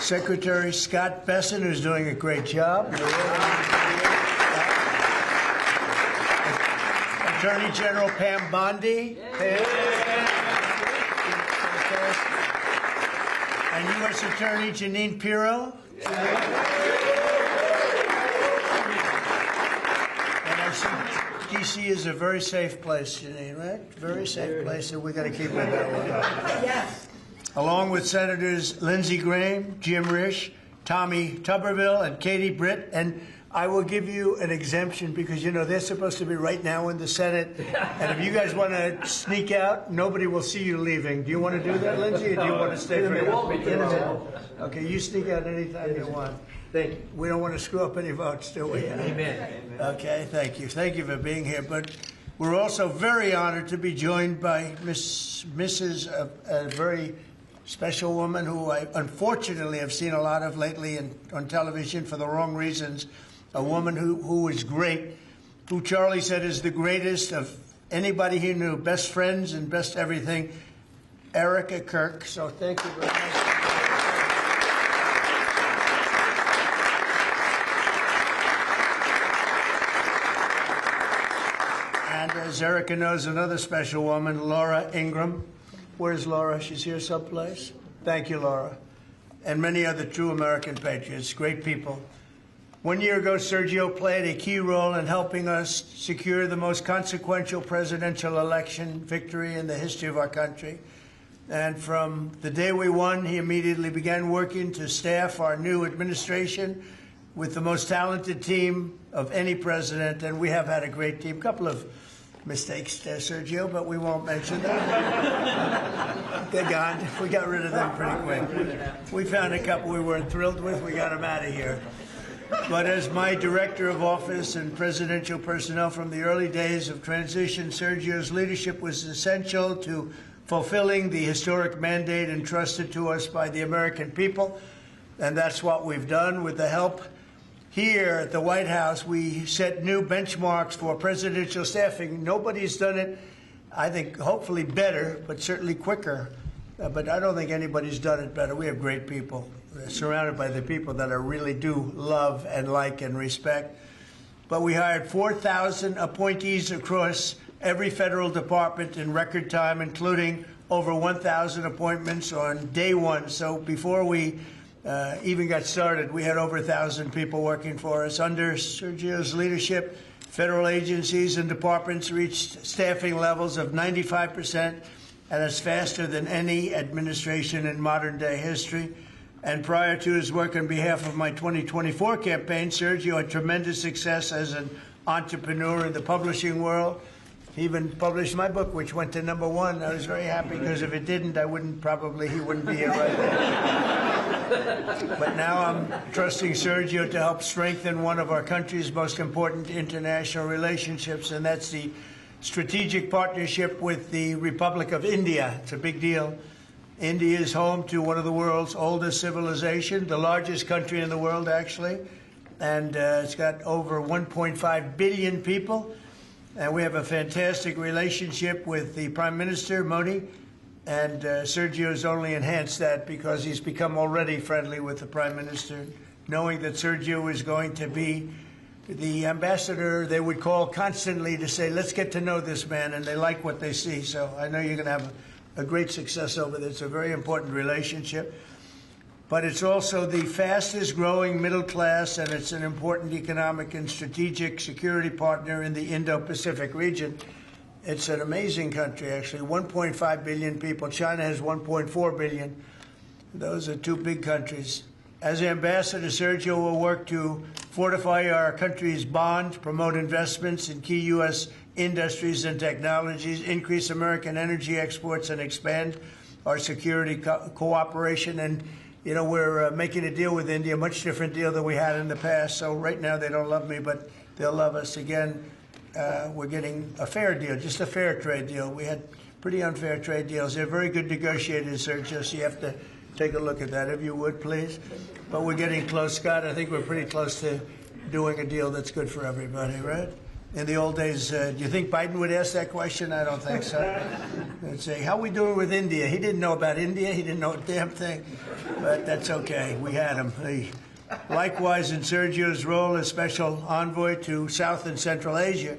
Secretary Scott Besson, who's doing a great job. Attorney General Pam Bondi. And U.S. Attorney Janine Pirro. And I see D.C. is a very safe place, Janine, right? Very safe place, and we've got to keep it that way. Yes. Along with Senators Lindsey Graham, Jim Risch, Tommy Tuberville, and Katie Britt. And I will give you an exemption because, you know, they're supposed to be right now in the Senate. And if you guys want to sneak out, nobody will see you leaving. Do you want to do that, Lindsey, or do you want to stay for a Okay, you sneak out anytime you want. Thank you. We don't want to screw up any votes, do we? Amen. Okay, thank you. Thank you for being here. But we're also very honored to be joined by Mrs. a very special woman who I unfortunately have seen a lot of lately on television for the wrong reasons. A woman who is great, who Charlie said is the greatest of anybody he knew, best friends and best everything, Erica Kirk. So thank you very much. And as Erica knows, another special woman, Laura Ingraham. Where's Laura? She's here someplace. Thank you, Laura. And many other true American patriots, great people. 1 year ago, Sergio played a key role in helping us secure the most consequential presidential election victory in the history of our country. And from the day we won, he immediately began working to staff our new administration with the most talented team of any president. And we have had a great team. A couple of mistakes there, Sergio, but we won't mention that. They're gone. We got rid of them pretty quick. We found a couple we weren't thrilled with. We got them out of here. But as my director of office and presidential personnel from the early days of transition, Sergio's leadership was essential to fulfilling the historic mandate entrusted to us by the American people. And that's what we've done with the help here at the White House. We set new benchmarks for presidential staffing. Nobody's done it, I think, hopefully better, but certainly quicker. But I don't think anybody's done it better. We have great people, surrounded by the people that I really do love and like and respect. But we hired 4,000 appointees across every federal department in record time, including over 1,000 appointments on day one. So before we even got started, we had over 1,000 people working for us. Under Sergio's leadership, federal agencies and departments reached staffing levels of 95%, and it's faster than any administration in modern-day history. And prior to his work on behalf of my 2024 campaign, Sergio had tremendous success as an entrepreneur in the publishing world. He even published my book, which went to #1. I was very happy because if it didn't, he wouldn't be here right now. But now I'm trusting Sergio to help strengthen one of our country's most important international relationships, and that's the strategic partnership with the Republic of India. It's a big deal. India is home to one of the world's oldest civilizations, the largest country in the world, actually. And it's got over 1.5 billion people. And we have a fantastic relationship with the Prime Minister, Modi. And Sergio has only enhanced that because he's become already friendly with the Prime Minister, knowing that Sergio is going to be the ambassador they would call constantly to say, let's get to know this man, and they like what they see. So I know you're going to have a great success over there. It's a very important relationship. But it's also the fastest growing middle class, and it's an important economic and strategic security partner in the Indo-Pacific region. It's an amazing country, actually. 1.5 billion people. China has 1.4 billion. Those are two big countries. As ambassador, Sergio will work to fortify our country's bond, promote investments in key U.S. industries and technologies, increase American energy exports, and expand our security cooperation. And, you know, we're making a deal with India, a much different deal than we had in the past. So right now they don't love me, but they'll love us again. We're getting a fair deal, just a fair trade deal. We had pretty unfair trade deals. They're very good negotiators, Sergio, so you have to take a look at that, if you would, please. But we're getting close, Scott. I think we're pretty close to doing a deal that's good for everybody, right? In the old days, do you think Biden would ask that question? I don't think so. and say, how are we doing with India? He didn't know about India. He didn't know a damn thing. But that's okay. We had him. Likewise, in Sergio's role as special envoy to South and Central Asia,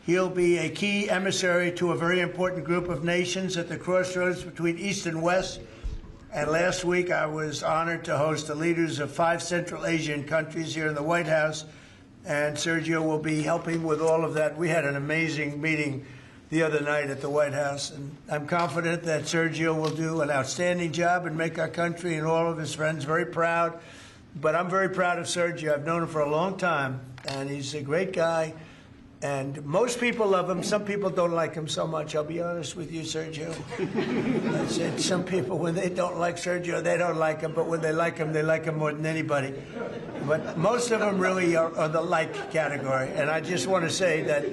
he'll be a key emissary to a very important group of nations at the crossroads between East and West. And last week, I was honored to host the leaders of 5 Central Asian countries here in the White House, and Sergio will be helping with all of that. We had an amazing meeting the other night at the White House, and I'm confident that Sergio will do an outstanding job and make our country and all of his friends very proud. But I'm very proud of Sergio. I've known him for a long time, and he's a great guy. And most people love him. Some people don't like him so much. I'll be honest with you, Sergio. I said some people, when they don't like Sergio, they don't like him. But when they like him more than anybody. But most of them really are the like category. And I just want to say that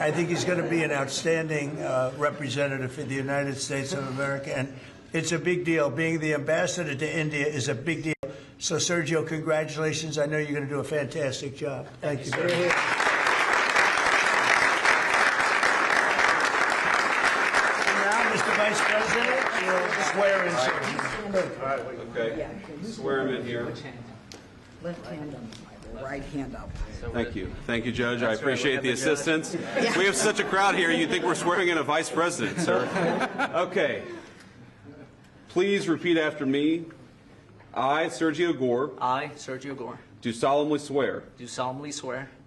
I think he's going to be an outstanding representative for the United States of America. And it's a big deal. Being the ambassador to India is a big deal. So, Sergio, congratulations. I know you're going to do a fantastic job. Thank you very much. Mr. Vice President, you'll swear in Sergio. Okay. Swear him in here. Left hand up, right hand up. Thank you. Thank you, Judge. I appreciate the assistance. We have such a crowd here, you'd think we're swearing in a vice president, sir. Okay. Please repeat after me. I, Sergio Gore, I, Sergio Gore, do solemnly swear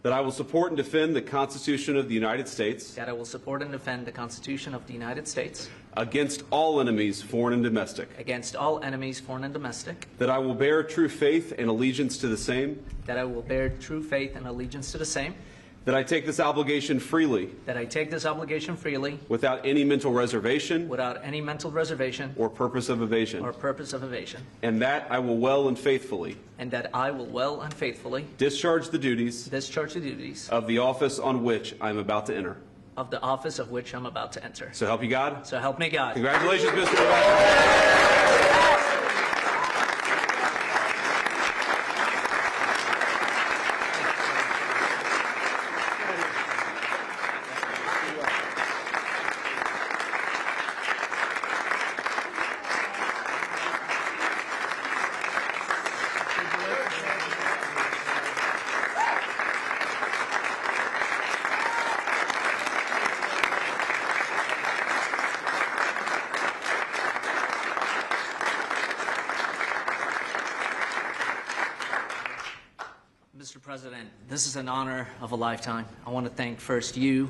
that I will support and defend the Constitution of the United States I will support and defend the Constitution of the United States against all enemies, foreign and domestic, against all enemies, foreign and domestic, that I will bear true faith and allegiance to the same, that I will bear true faith and allegiance to the same, that I take this obligation freely, without any mental reservation or purpose of evasion, and that I will well and faithfully discharge the duties of the office on which I am about to enter. So help you God? So help me God. Congratulations, Mr. President. Mr. President, this is an honor of a lifetime. I want to thank first you,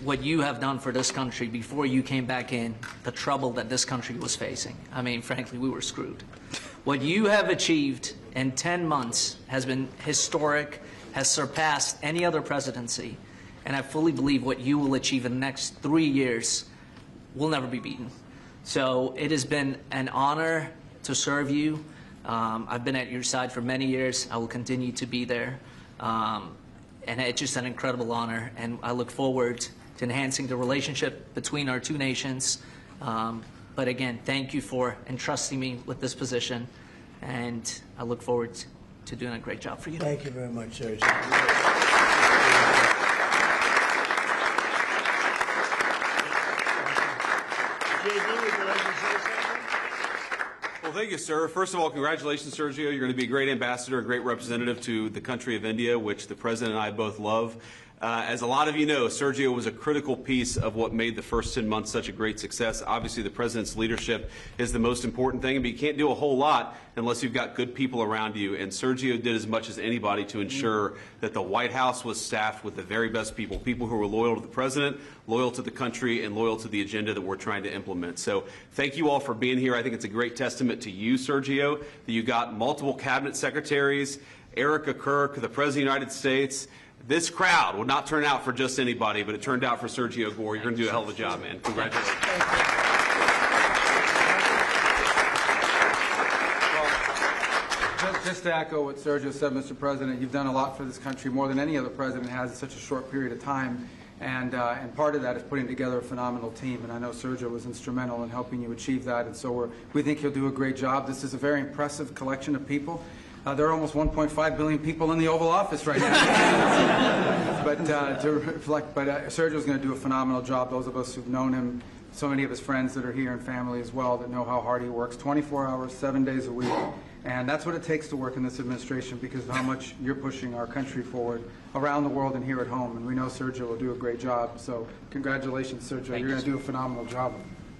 what you have done for this country before you came back in, the trouble that this country was facing. I mean, frankly, we were screwed. What you have achieved in 10 months has been historic, has surpassed any other presidency, and I fully believe what you will achieve in the next 3 years will never be beaten. So it has been an honor to serve you. I've been at your side for many years. I will continue to be there. And it's just an incredible honor. And I look forward to enhancing the relationship between our two nations. But again, thank you for entrusting me with this position. And I look forward to doing a great job for you. Thank you very much, Sergio. JD, would you like to say something? Well, thank you, sir. First of all, congratulations, Sergio. You're going to be a great ambassador, a great representative to the country of India, which the President and I both love. As a lot of you know, Sergio was a critical piece of what made the first 10 months such a great success. Obviously, the President's leadership is the most important thing, but you can't do a whole lot unless you've got good people around you. And Sergio did as much as anybody to ensure that the White House was staffed with the very best people, people who were loyal to the President, loyal to the country, and loyal to the agenda that we're trying to implement. So thank you all for being here. I think it's a great testament to you, Sergio, that you got multiple cabinet secretaries, Erica Kirk, the President of the United States. This crowd would not turn out for just anybody, but it turned out for Sergio Gore. You're going to do a hell of a job, man. Congratulations. Well, just to echo what Sergio said, Mr. President, you've done a lot for this country, more than any other president has in such a short period of time. And part of that is putting together a phenomenal team. And I know Sergio was instrumental in helping you achieve that. And so we think he'll do a great job. This is a very impressive collection of people. There are almost 1.5 billion people in the Oval Office right now. But to reflect, Sergio's going to do a phenomenal job. Those of us who've known him, so many of his friends that are here and family as well that know how hard he works, 24 hours, 7 days a week. And that's what it takes to work in this administration because of how much you're pushing our country forward around the world and here at home. And we know Sergio will do a great job. So congratulations, Sergio. You're going to do a phenomenal job.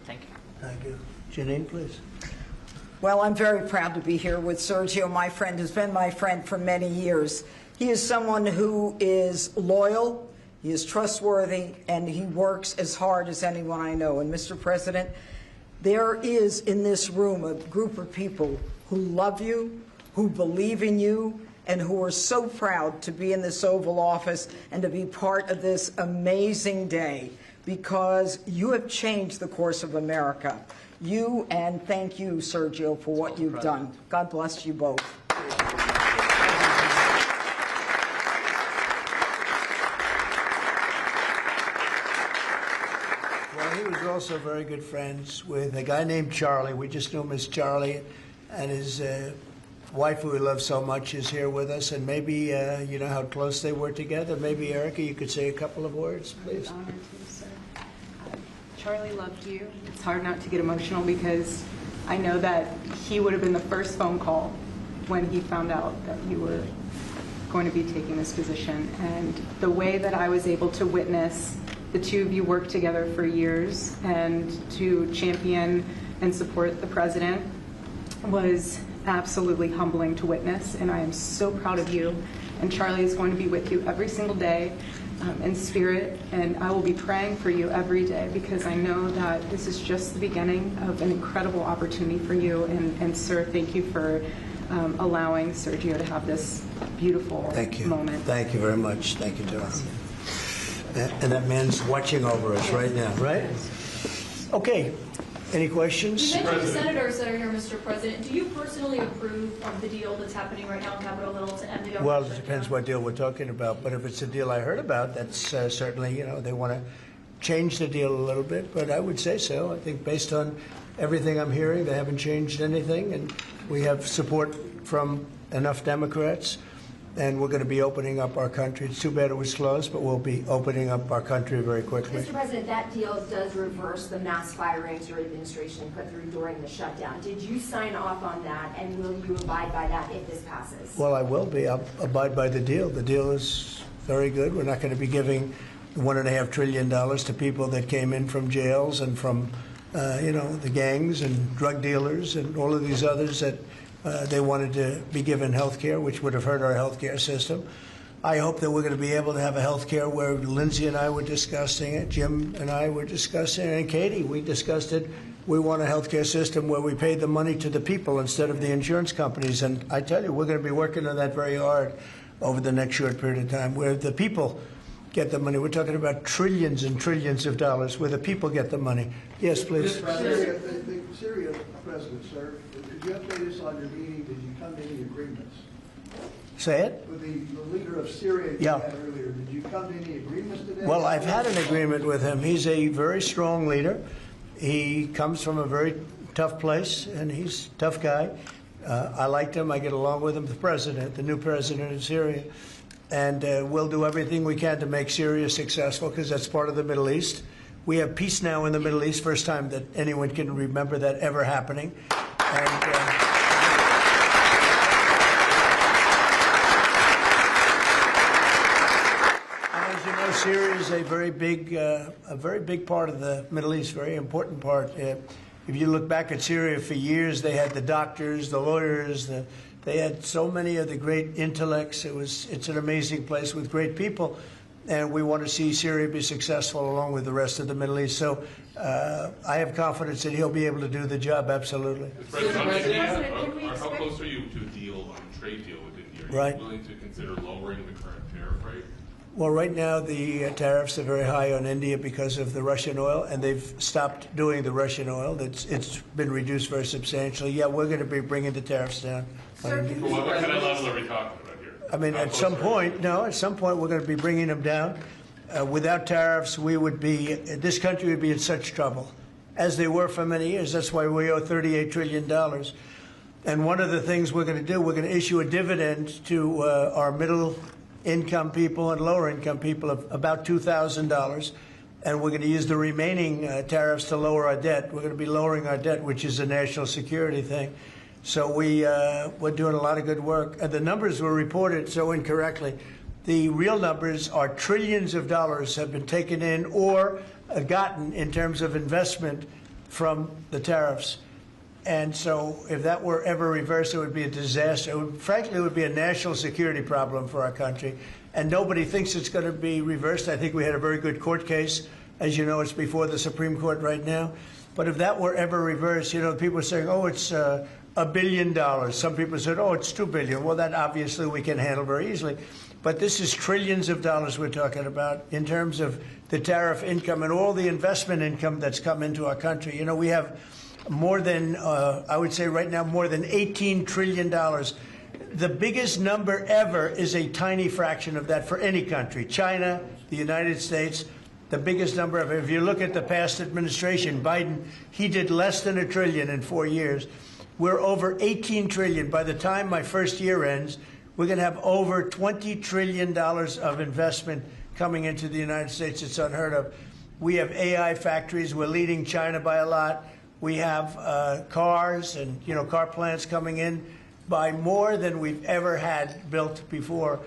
Thank you. Thank you. Janine, please. Well, I'm very proud to be here with Sergio, my friend, has been my friend for many years. He is someone who is loyal, he is trustworthy, and he works as hard as anyone I know. And Mr. President, there is in this room a group of people who love you, who believe in you, and who are so proud to be in this Oval Office and to be part of this amazing day because you have changed the course of America. You, and thank you, Sergio, for what you've done. God bless you both. Well, he was also very good friends with a guy named Charlie. We just knew him as Charlie, and his wife, who we love so much, is here with us. And maybe you know how close they were together. Maybe, Erica, you could say a couple of words, please. I'm honored to, sir. Charlie loved you. It's hard not to get emotional because I know that he would have been the first phone call when he found out that you were going to be taking this position. And the way that I was able to witness the two of you work together for years and to champion and support the president was absolutely humbling to witness. And I am so proud of you. And Charlie is going to be with you every single day. In spirit, and I will be praying for you every day because I know that this is just the beginning of an incredible opportunity for you. And sir, thank you for allowing Sergio to have this beautiful moment. Thank you very much. Thank you, John. And that man's watching over us right now, right? Okay. Any questions? You mentioned the senators that are here, Mr. President. Do you personally approve of the deal that's happening right now in Capitol Hill to end the government? Well, it depends what deal we're talking about. But if it's a deal I heard about, that's certainly, you know, they want to change the deal a little bit. But I would say so. I think based on everything I'm hearing, they haven't changed anything. And we have support from enough Democrats. And we're going to be opening up our country. It's too bad it was closed, but we'll be opening up our country very quickly. Mr. President, that deal does reverse the mass firings your administration put through during the shutdown. Did you sign off on that, and will you abide by that if this passes? Well, I will be. I'll abide by the deal. The deal is very good. We're not going to be giving $1.5 trillion to people that came in from jails and from, you know, the gangs and drug dealers and all of these others that they wanted to be given health care, which would have hurt our health care system. I hope that we're going to be able to have a health care where Lindsay and I were discussing it, Jim and I were discussing it, and Katie, we discussed it. We want a health care system where we pay the money to the people instead of the insurance companies. And I tell you, we're going to be working on that very hard over the next short period of time, where the people get the money. We're talking about trillions and trillions of dollars where the people get the money. Yes, please. Syria President, sir, could you update us on your meeting? Did you come to any agreements? Say it? With the leader of Syria you had earlier, did you come to any agreements today? Well, I've had an agreement with him. He's a very strong leader. He comes from a very tough place, and he's a tough guy. I liked him. I get along with him. The president, the new president of Syria. And we'll do everything we can to make Syria successful because that's part of the Middle East. We have peace now in the Middle East, first time that anyone can remember that ever happening. And, as you know, Syria is a very big part of the Middle East, very important part. If you look back at Syria for years, they had the doctors, the lawyers, they had so many of the great intellects. It's an amazing place with great people. And we want to see Syria be successful along with the rest of the Middle East. So I have confidence that he'll be able to do the job, absolutely. How close are you to a deal, a trade deal with India? Are you willing to consider lowering the current tariff rate? Well, right now the tariffs are very high on India because of the Russian oil, and they've stopped doing the Russian oil. It's been reduced very substantially. Yeah, we're going to be bringing the tariffs down. What kind of level are we talking about here? I mean, at some point we're going to be bringing them down. Without tariffs, this country would be in such trouble, as they were for many years. That's why we owe $38 trillion. And one of the things we're going to do, we're going to issue a dividend to our middle-income people and lower-income people of about $2,000. And we're going to use the remaining tariffs to lower our debt. We're going to be lowering our debt, which is a national security thing. So we're doing a lot of good work. And the numbers were reported so incorrectly. The real numbers are trillions of dollars have been taken in or gotten in terms of investment from the tariffs. And so if that were ever reversed, it would be a disaster. Frankly, it would be a national security problem for our country. And nobody thinks it's going to be reversed. I think we had a very good court case. As you know, it's before the Supreme Court right now. But if that were ever reversed, you know, people are saying, oh, it's $1 billion. Some people said, oh, it's $2 billion. Well, that obviously we can handle very easily. But this is trillions of dollars we're talking about in terms of the tariff income and all the investment income that's come into our country. You know, we have more than, I would say right now, more than $18 trillion. The biggest number ever is a tiny fraction of that for any country. China, the United States, the biggest number ever. If you look at the past administration, Biden, he did less than $1 trillion in 4 years. We're over $18 trillion. By the time my first year ends, we're going to have over $20 trillion of investment coming into the United States. It's unheard of. We have AI factories. We're leading China by a lot. We have cars and, you know, car plants coming in by more than we've ever had built before.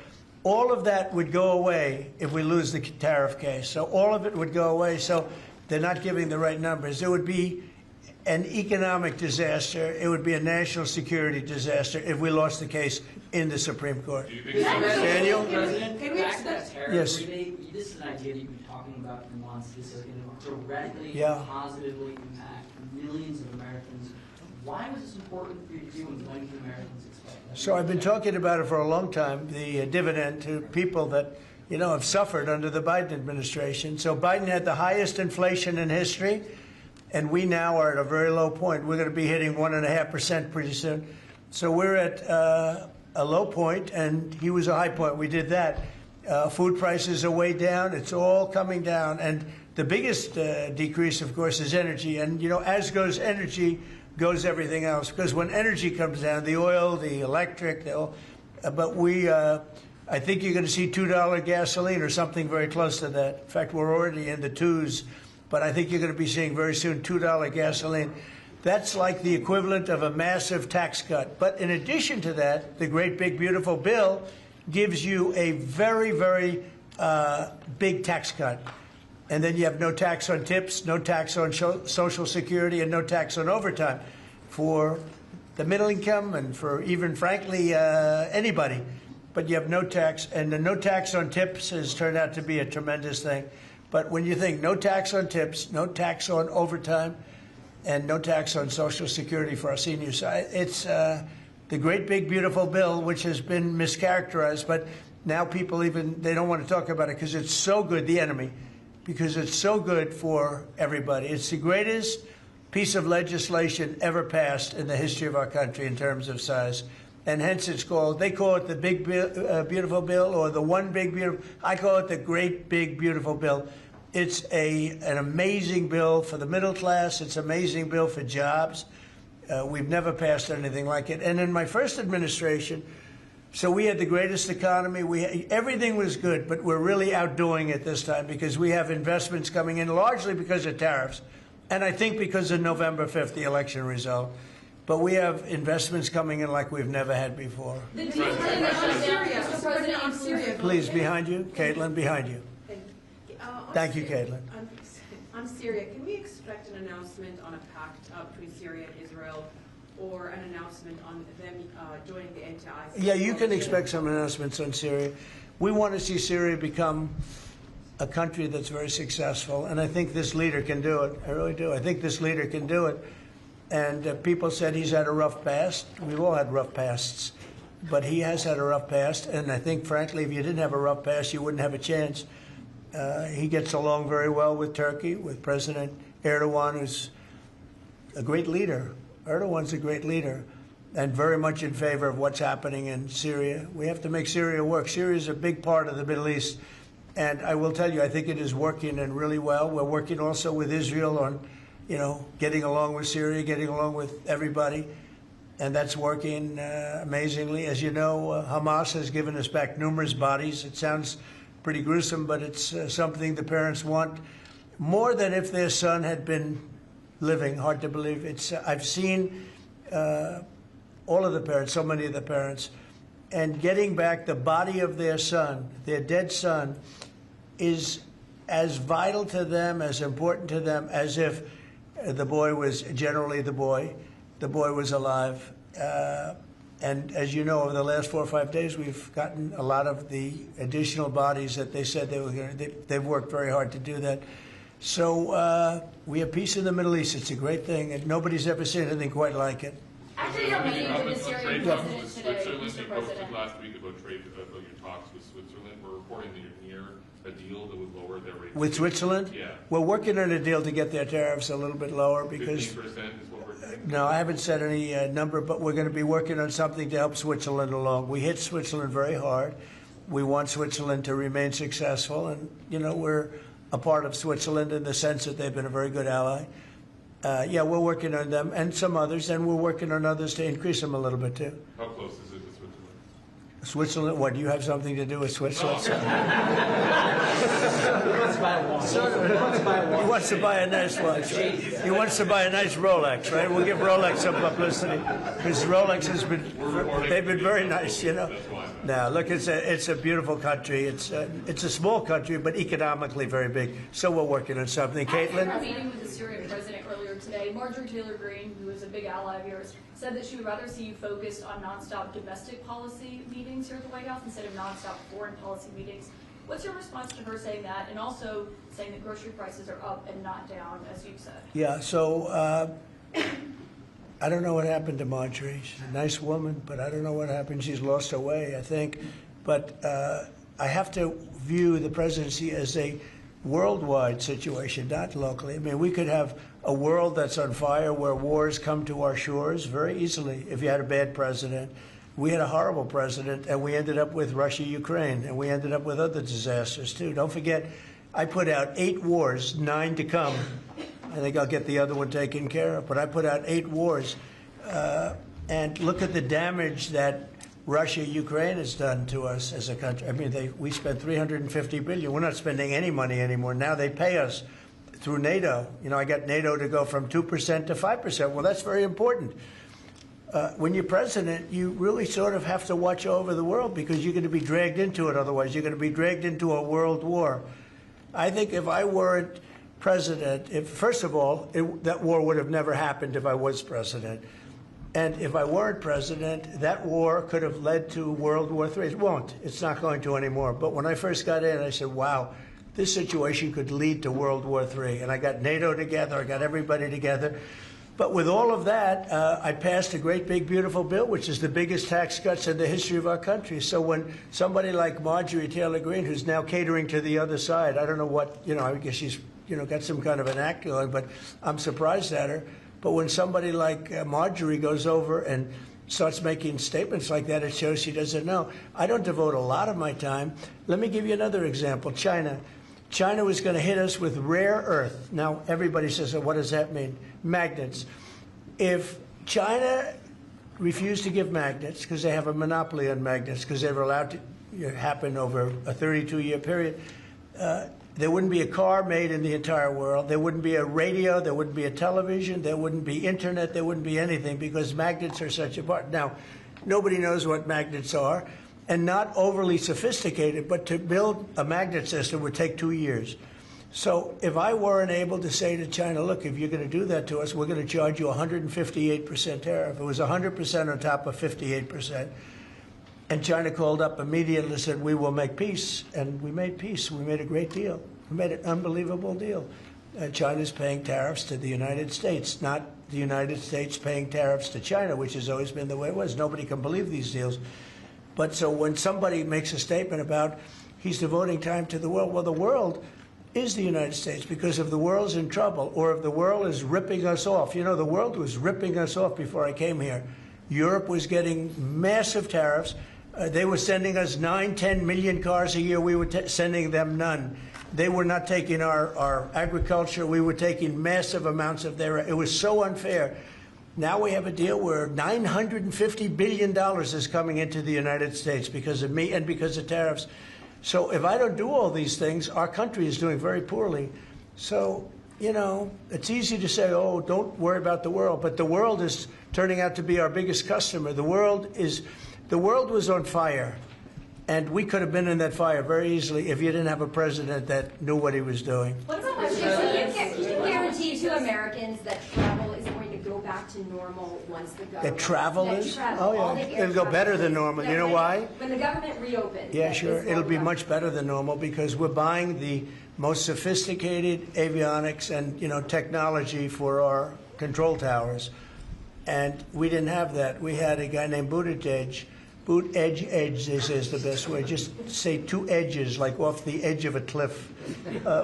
All of that would go away if we lose the tariff case. So all of it would go away. So they're not giving the right numbers. It would be an economic disaster. It would be a national security disaster if we lost the case in the Supreme Court. Daniel? Back to that tariff Yes. rebate, this is an idea that you've been talking about for months. This is going to directly and positively impact millions of Americans. Why was this important for you to do, and when can Americans expect that? So I've been talking about it for a long time, the dividend to people that, you know, have suffered under the Biden administration. So Biden had the highest inflation in history, and we now are at a very low point. We're going to be hitting 1.5% pretty soon. So we're at a low point, and he was a high point. We did that. Food prices are way down. It's all coming down. And the biggest decrease, of course, is energy. And, you know, as goes energy, goes everything else. Because when energy comes down, the oil, the electric, I think you're going to see $2 gasoline or something very close to that. In fact, we're already in the twos. But I think you're going to be seeing very soon $2 gasoline. That's like the equivalent of a massive tax cut. But in addition to that, the great big beautiful bill gives you a very, very big tax cut. And then you have no tax on tips, no tax on Social Security, and no tax on overtime for the middle income and for even, frankly, anybody. But you have no tax, and the no tax on tips has turned out to be a tremendous thing. But when you think no tax on tips, no tax on overtime, and no tax on Social Security for our seniors, it's the great big beautiful bill, which has been mischaracterized. But now people they don't want to talk about it because it's so good, the enemy, because it's so good for everybody. It's the greatest piece of legislation ever passed in the history of our country in terms of size. And hence it's called, they call it the big beautiful bill or the one big beautiful, I call it the great big beautiful bill. It's an amazing bill for the middle class. It's an amazing bill for jobs. We've never passed anything like it. And in my first administration, so we had the greatest economy. Everything was good, but we're really outdoing it this time because we have investments coming in largely because of tariffs. And I think because of November 5th, the election result. But we have investments coming in like we've never had before. The deal on Syria, Mr. President, on Syria. Please, behind you. Caitlin, behind you. Thank you, Caitlin. On Syria, can we expect an announcement on a pact between Syria and Israel, or an announcement on them joining the anti-ISIS? Yeah, you can expect some announcements on Syria. We want to see Syria become a country that's very successful, and I think this leader can do it. I really do. I think this leader can do it. And people said he's had a rough past. We've all had rough pasts. But he has had a rough past, and I think, frankly, if you didn't have a rough past, you wouldn't have a chance. He gets along very well with Turkey, with President Erdogan, who's a great leader. Erdogan's a great leader and very much in favor of what's happening in Syria. We have to make Syria work. Syria is a big part of the Middle East. And I will tell you, I think it is working and really well. We're working also with Israel on, you know, getting along with Syria, getting along with everybody. and that's working amazingly. As you know, Hamas has given us back numerous bodies. It sounds pretty gruesome, but it's something the parents want more than if their son had been living. Hard to believe. I've seen all of the parents, so many of the parents, and getting back the body of their son, their dead son, is as vital to them, as important to them, as if the boy was generally the boy was alive. And as you know, over the last 4 or 5 days, we've gotten a lot of the additional bodies that they said they were going to. They've worked very hard to do that. So we have peace in the Middle East. It's a great thing, and nobody's ever seen anything quite like it. After your meeting with the Syrian president today, Switzerland, Mr. you President. posted last week about your talks with Switzerland. We're reporting that you're near a deal that would lower their rates. With Switzerland? Yeah. We're working on a deal to get their tariffs a little bit lower because. 15% is what we're doing. No, I haven't said any number, but we're going to be working on something to help Switzerland along. We hit Switzerland very hard. We want Switzerland to remain successful, and we're a part of Switzerland in the sense that they've been a very good ally. Yeah, we're working on them and some others, and we're working on others to increase them a little bit too. How close is it to Switzerland? Switzerland? What, do you have something to do with Switzerland? He wants to buy a watch. He wants to buy a nice watch. Right? He wants to buy a nice Rolex, right? We'll give Rolex some publicity because Rolex they've been very nice, Now, look, it's a beautiful country. It's a small country, but economically very big. So we're working on something. Caitlin? After a meeting with the Syrian president earlier today, Marjorie Taylor Greene, who is a big ally of yours, said that she would rather see you focused on nonstop domestic policy meetings here at the White House instead of nonstop foreign policy meetings. What's your response to her saying that, and also saying that grocery prices are up and not down, as you've said? Yeah, so I don't know what happened to Marjorie. She's a nice woman, but I don't know what happened. She's lost her way, I think. But I have to view the presidency as a worldwide situation, not locally. I mean, we could have a world that's on fire where wars come to our shores very easily if you had a bad president. We had a horrible president, and we ended up with Russia, Ukraine, and we ended up with other disasters, too. Don't forget, I put out 8 wars, 9 to come. I think I'll get the other one taken care of. But I put out 8 wars. And look at the damage that Russia, Ukraine has done to us as a country. I mean, we spent $350 billion. We're not spending any money anymore. Now they pay us through NATO. I got NATO to go from 2% to 5%. Well, that's very important. When you're president, you really sort of have to watch over the world because you're going to be dragged into it otherwise. You're going to be dragged into a world war. I think if I weren't president, first of all, that war would have never happened if I was president. And if I weren't president, that war could have led to World War III. It won't. It's not going to anymore. But when I first got in, I said, wow, this situation could lead to World War III. And I got NATO together. I got everybody together. But with all of that, I passed a great, big, beautiful bill, which is the biggest tax cuts in the history of our country. So when somebody like Marjorie Taylor Greene, who's now catering to the other side, I don't know what, I guess she's, got some kind of an act going, but I'm surprised at her. But when somebody like Marjorie goes over and starts making statements like that, it shows she doesn't know. I don't devote a lot of my time. Let me give you another example. China. China was going to hit us with rare earth. Now, everybody says, what does that mean? Magnets. If China refused to give magnets, because they have a monopoly on magnets, because they were allowed to happen over a 32-year period, there wouldn't be a car made in the entire world. There wouldn't be a radio. There wouldn't be a television. There wouldn't be internet. There wouldn't be anything because magnets are such a part. Now, nobody knows what magnets are, and not overly sophisticated, but to build a magnet system would take 2 years. So if I weren't able to say to China, look, if you're going to do that to us, we're going to charge you 158% tariff. It was 100% on top of 58%. And China called up immediately and said, we will make peace. And we made peace. We made a great deal. We made an unbelievable deal. China's paying tariffs to the United States, not the United States paying tariffs to China, which has always been the way it was. Nobody can believe these deals. But so when somebody makes a statement about he's devoting time to the world, well, the world is the United States, because if the world's in trouble or if the world is ripping us off, the world was ripping us off before I came here. Europe was getting massive tariffs. They were sending us 9-10 million cars a year. We were sending them none. They were not taking our agriculture. We were taking massive amounts of their. It was so unfair. Now we have a deal where $950 billion is coming into the United States because of me and because of tariffs. So if I don't do all these things, our country is doing very poorly. So, you know, it's easy to say, oh, don't worry about the world. But the world is turning out to be our biggest customer. The world was on fire. And we could have been in that fire very easily if you didn't have a president that knew what he was doing. What's the question? Can you guarantee to Americans that travel is going to go back to normal once the government... That travel is? Oh, yeah. It'll go better than normal. You know why? When the government reopens. Yeah, sure. It'll be much better than normal because we're buying the most sophisticated avionics and, you know, technology for our control towers. And we didn't have that. We had a guy named Buttigieg. Edge, they say is the best way. Just say two edges, like off the edge of a cliff,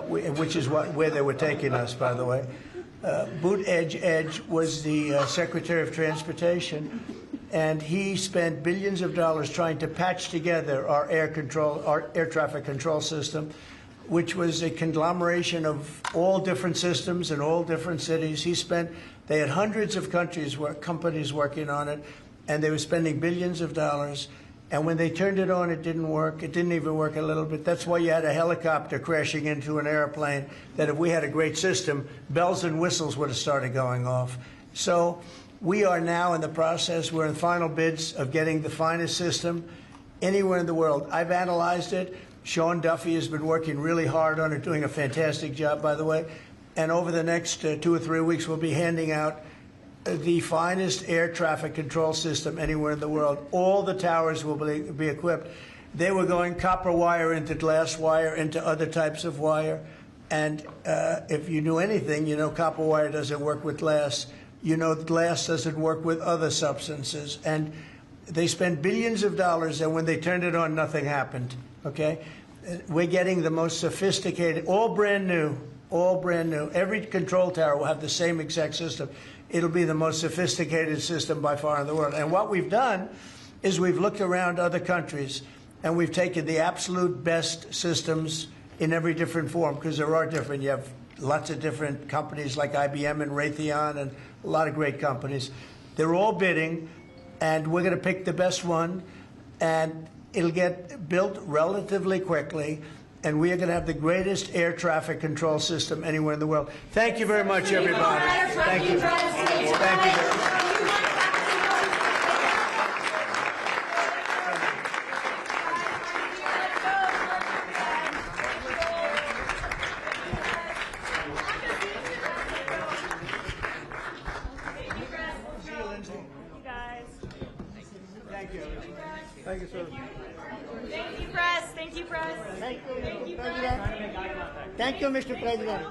which is where they were taking us, by the way. Edge was the Secretary of Transportation, and he spent billions of dollars trying to patch together our air traffic control system, which was a conglomeration of all different systems in all different cities. They had hundreds of companies working on it. And they were spending billions of dollars. And when they turned it on, it didn't work. It didn't even work a little bit. That's why you had a helicopter crashing into an airplane, that if we had a great system, bells and whistles would have started going off. So we are now in the process. We're in final bids of getting the finest system anywhere in the world. I've analyzed it. Sean Duffy has been working really hard on it, doing a fantastic job, by the way. And over the next 2 or 3 weeks, we'll be handing out the finest air traffic control system anywhere in the world. All the towers will be equipped. They were going copper wire into glass wire into other types of wire. And if you knew anything, you know copper wire doesn't work with glass. You know glass doesn't work with other substances. And they spent billions of dollars, and when they turned it on, nothing happened. Okay? We're getting the most sophisticated, all brand new. All brand new. Every control tower will have the same exact system. It'll be the most sophisticated system by far in the world. And what we've done is we've looked around other countries and we've taken the absolute best systems in every different form, because there are different. You have lots of different companies like IBM and Raytheon and a lot of great companies. They're all bidding, and we're going to pick the best one, and it'll get built relatively quickly. And we are going to have the greatest air traffic control system anywhere in the world. Thank you very much, everybody. Thank you. Thank you very much. Thank you, sir. Thank you, press. Thank you, press. Thank you, Mr. President. Thank you, Mr. President.